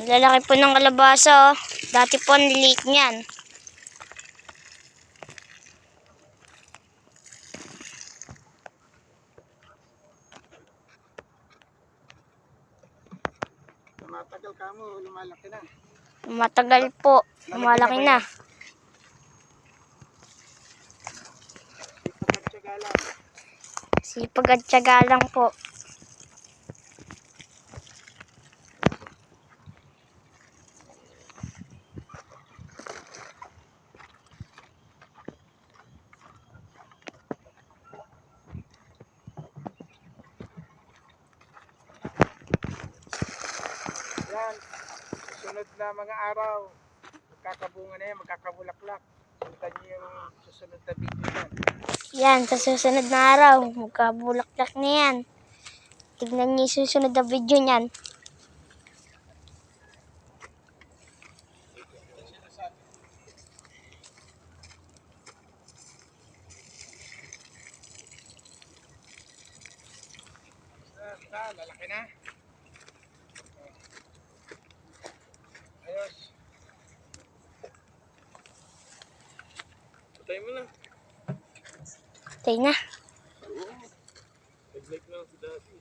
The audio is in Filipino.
Lalaki po ng kalabasa. Oh. Dati po ang liit niyan. Matagal ka mo, lumalaki na. Matagal po. Lumalaki na. Sipag at tiyaga lang po. Yan, susunod na mga araw, magkakabunga na yan, magkakabulaklak. Sundan niyo yung susunod na video yan. Yan, sa susunod na araw, magkabulaklak na yan. Tignan niyo yung susunod na video niyan. Lalaki na. Ayos. Patay mo na. Patay na. Nag-like na si Daddy.